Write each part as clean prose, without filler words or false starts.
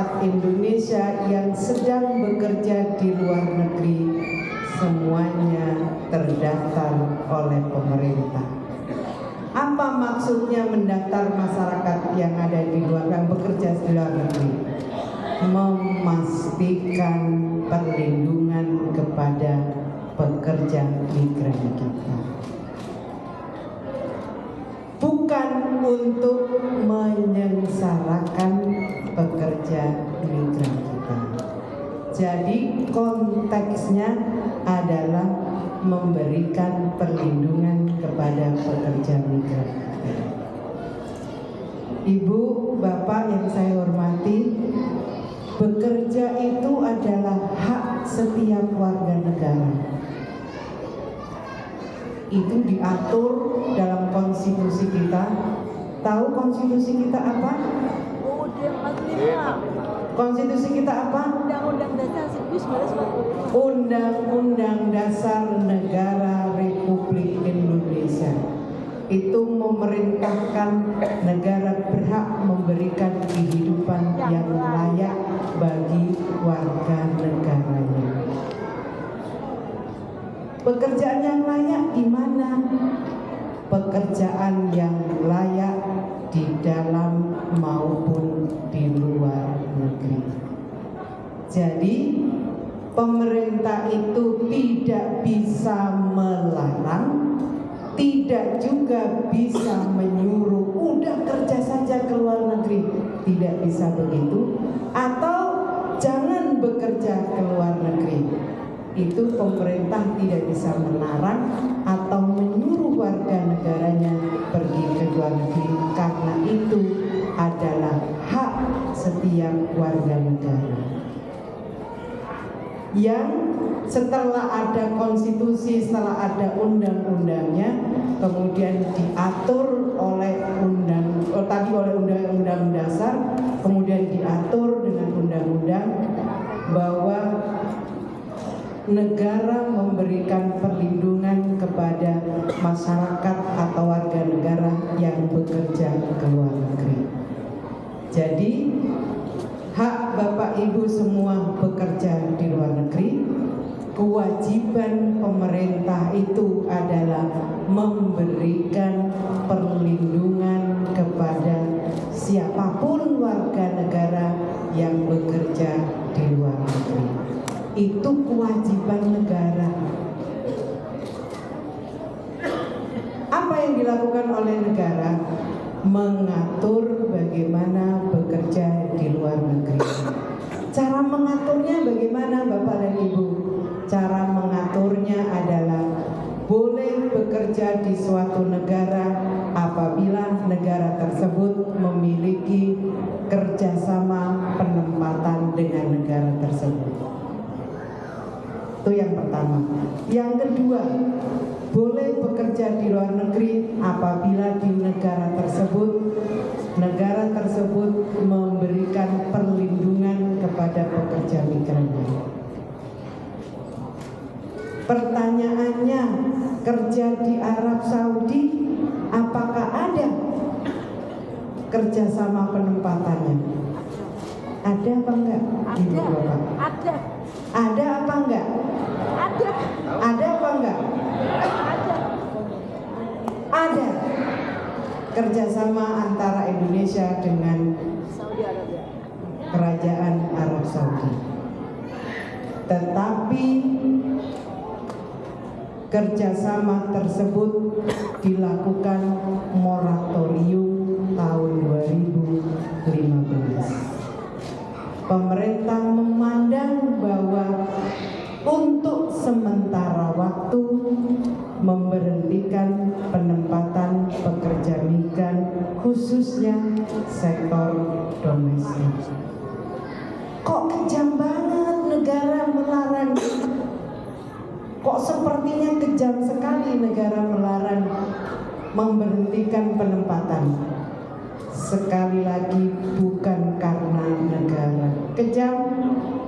masyarakat Indonesia yang sedang bekerja di luar negeri semuanya terdaftar oleh pemerintah. Apa maksudnya mendaftar masyarakat yang ada di luar, yang bekerja di luar negeri? Memastikan perlindungan kepada pekerja migran kita. Bukan untuk menyengsarakan pekerja migran kita. Jadi konteksnya adalah memberikan perlindungan kepada pekerja migran. Ibu, Bapak yang saya hormati, bekerja itu adalah hak setiap warga negara. Itu diatur dalam konstitusi kita. Tahu konstitusi kita apa? Konstitusi kita apa? Undang-Undang Dasar 1945. Undang-Undang Dasar Negara Republik Indonesia. Itu memerintahkan negara berhak memberikan kehidupan yang layak bagi warga negaranya. Pekerjaan yang layak di mana? Pekerjaan yang layak di dalam maupun di luar negeri. Jadi pemerintah itu tidak bisa melarang, tidak juga bisa menyuruh udah kerja saja ke luar negeri, tidak bisa begitu, atau jangan bekerja ke luar negeri. Itu pemerintah tidak bisa melarang atau menyuruh warga negaranya pergi ke luar negeri, karena itu adalah hak setiap warga negara. Yang setelah ada konstitusi, setelah ada undang-undangnya, kemudian diatur oleh undang-undang dasar, kemudian diatur dengan undang-undang bahwa negara memberikan perlindungan kepada masyarakat atau warga negara yang bekerja ke luar negeri. Jadi hak Bapak Ibu semua bekerja di luar negeri, kewajiban pemerintah itu adalah memberikan perlindungan kepada siapapun warga negara yang bekerja di luar negeri. Itu kewajiban negara. Apa yang dilakukan oleh negara? Mengatur bagaimana bekerja di luar negeri. Cara mengaturnya bagaimana Bapak dan Ibu? Cara mengaturnya adalah boleh bekerja di suatu negara apabila negara tersebut memiliki kerjasama penempatan dengan negara tersebut. Itu yang pertama. Yang kedua, boleh bekerja di luar negeri apabila di negara tersebut memberikan perlindungan kepada pekerja migrannya. Pertanyaannya, kerja di Arab Saudi apakah ada kerjasama penempatannya? Ada apa enggak? Ada. Ada apa enggak? Ada. Ada apa enggak? Ada. Ada kerjasama antara Indonesia dengan Saudi Arabia. Kerajaan Arab Saudi. Tetapi kerjasama tersebut dilakukan moratorium tahun 2015. Pemerintah memandang bahwa untuk sementara waktu memberhentikan penempatan pekerja migran khususnya sektor domestik. Kok kejam banget negara melarang? Kok sepertinya kejam sekali negara melarang memberhentikan penempatan? Sekali lagi bukan karena negara kejam,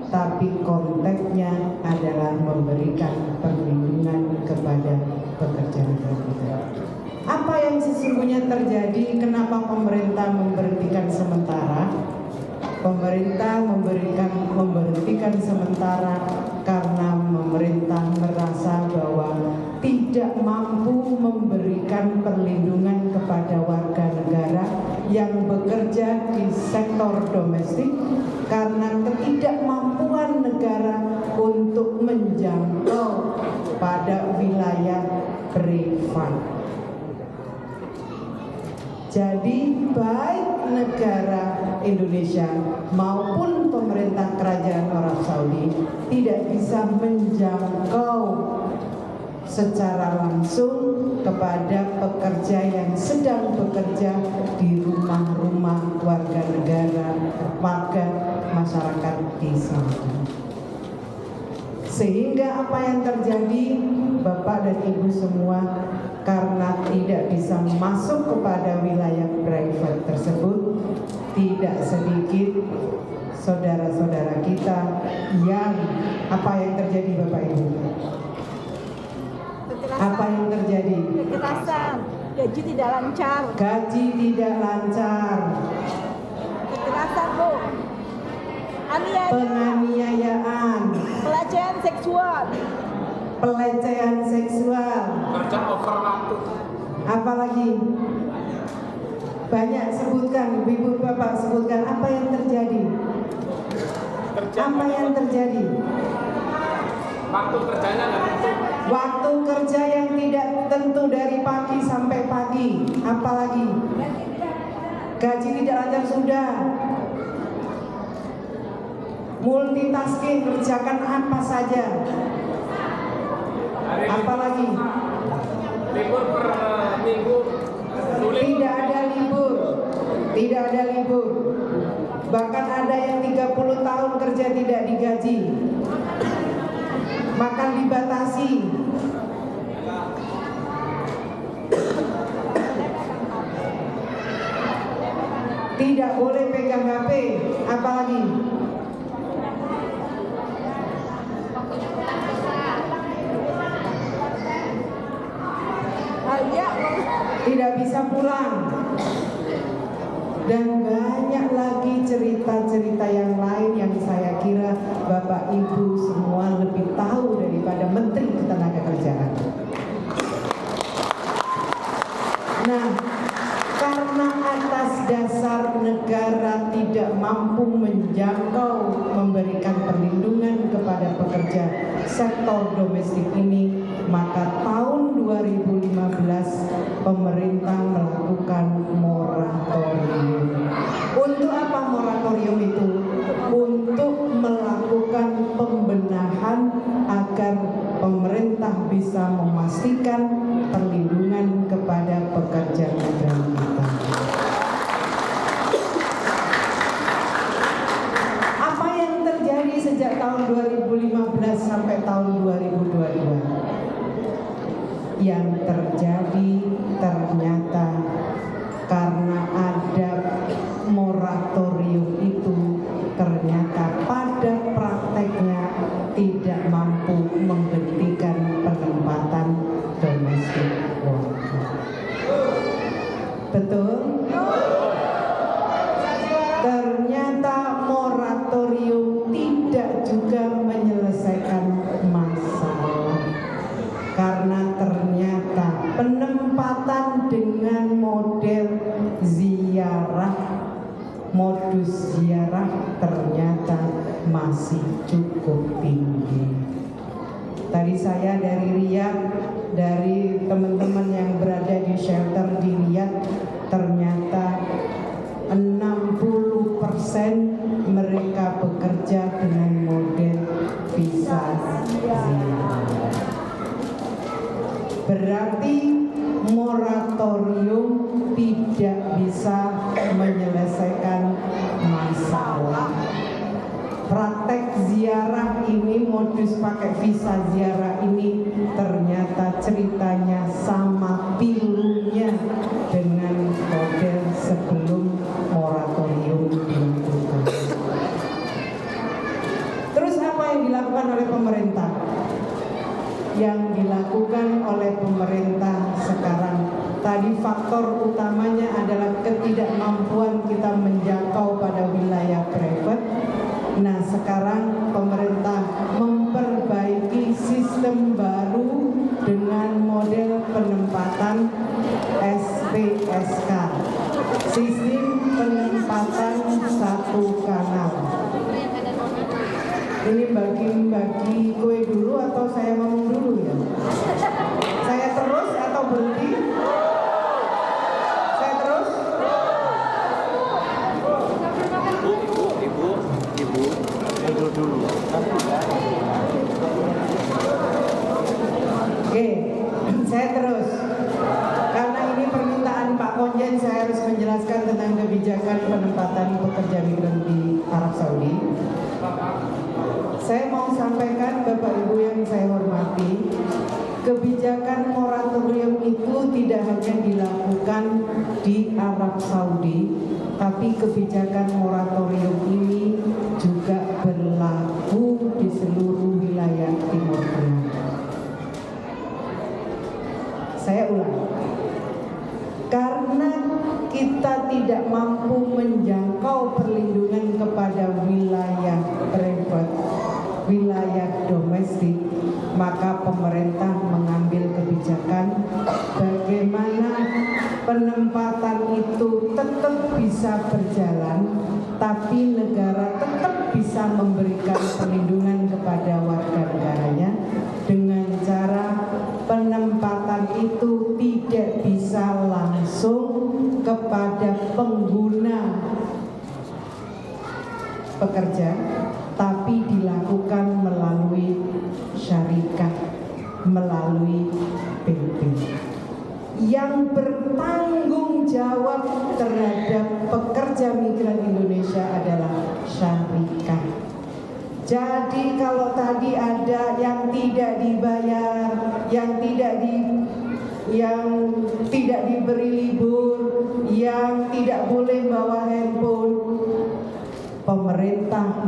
tapi konteksnya adalah memberikan perlindungan kepada pekerja migran kita. Apa yang sesungguhnya terjadi? Kenapa pemerintah memberhentikan sementara? Pemerintah memberhentikan sementara karena pemerintah merasa bahwa tidak mampu memberikan perlindungan kepada warga negara yang bekerja di sektor domestik karena ketidakmampuan negara untuk menjangkau pada wilayah privat. Jadi baik negara Indonesia maupun pemerintah kerajaan Arab Saudi tidak bisa menjangkau secara langsung kepada pekerja yang sedang bekerja di rumah-rumah warga negara, warga masyarakat di sana. Sehingga apa yang terjadi, Bapak dan Ibu semua, karena tidak bisa masuk kepada wilayah private tersebut, tidak sedikit saudara-saudara kita yang apa yang terjadi, Bapak Ibu? Apa yang terjadi? Kekerasan, gaji tidak lancar. Gaji tidak lancar. Kekerasan, Bu. Penganiayaan. Pelecehan seksual. Pelecehan seksual. Kerja over waktu. Apalagi? Banyak sebutkan, Ibu Bapak sebutkan apa yang terjadi. Apa yang terjadi? Waktu kerjanya nggak tentu. Waktu kerja yang tidak tentu dari pagi sampai pagi. Apalagi? Gaji tidak lancar sudah. Multitasking, kerjakan apa saja. Apalagi? Libur per minggu. Tidak ada libur. Tidak ada libur. Bahkan ada yang 30 tahun kerja tidak digaji. Makan dibatasi. Tidak boleh pegang HP. Apalagi? Tidak bisa pulang. Dan banyak lagi cerita-cerita yang lain yang saya kira Bapak Ibu semua lebih tahu daripada Menteri Ketenagakerjaan. Nah, karena atas dasar negara tidak mampu menjangkau memberikan perlindungan kepada pekerja sektor domestik ini, maka tahun 2015 pemerintah melakukan moratorium. Untuk apa moratorium itu? Untuk melakukan pembenahan agar pemerintah bisa memastikan perlindungan kepada pekerja migran kita. Apa yang terjadi sejak tahun 2015 sampai tahun 2022? Yang terjadi ternyata karena ada moratorium itu, ternyata pada prakteknya tidak mampu menghentikan penempatan domestik worker. Betul? Ternyata moratorium tidak juga menyelesaikan masalah. Karena ternyata penempatan dengan model ziarah, modus ziarah ternyata masih cukup tinggi. Tadi saya dari Riyadh, dari teman-teman yang berada di shelter di Riyadh, ternyata 60% mereka bekerja dengan model visa ziarah. Berarti moratorium tidak bisa menyelesaikan masalah. Praktek ziarah ini, modus pakai visa ziarah ini ternyata ceritanya sama pilunya dengan model sebelum moratorium dilakukan. Terus apa yang dilakukan oleh pemerintah? Yang dilakukan oleh pemerintah sekarang Tadi faktor utamanya adalah ketidakmampuan kita menjangkau pada wilayah private. Nah, sekarang pemerintah memperbaiki sistem baru dengan model penempatan SPSK, sistem penempatan satu kanal. Ini bagi kue dulu atau saya ngomong dulu ya? Saya terus atau berhenti? Saya terus? Ibu dulu. Oke, saya terus. Karena ini permintaan Pak Konjen, saya harus menjelaskan tentang kebijakan penempatan pekerja migran di Arab Saudi. Saya mau sampaikan Bapak Ibu yang saya hormati, kebijakan moratorium itu tidak hanya dilakukan di Arab Saudi, tapi kebijakan moratorium ini juga berlaku di seluruh wilayah Timur Tengah. Saya ulang, karena kita tidak mampu menjangkau perlindungan kepada wilayah private, wilayah domestik, maka pemerintah mengambil kebijakan bagaimana penempatan itu tetap bisa berjalan, tapi negara tetap bisa memberikan perlindungan kepada warga negaranya dengan cara penempatan itu tidak bisa langsung kepada pengguna pekerja, tapi dilakukan melalui syarikat, melalui PP. Yang bertanggung jawab terhadap pekerja migran Indonesia adalah syarikat. Jadi kalau tadi ada yang tidak dibayar, yang tidak diberi libur, yang tidak boleh bawa handphone, pemerintah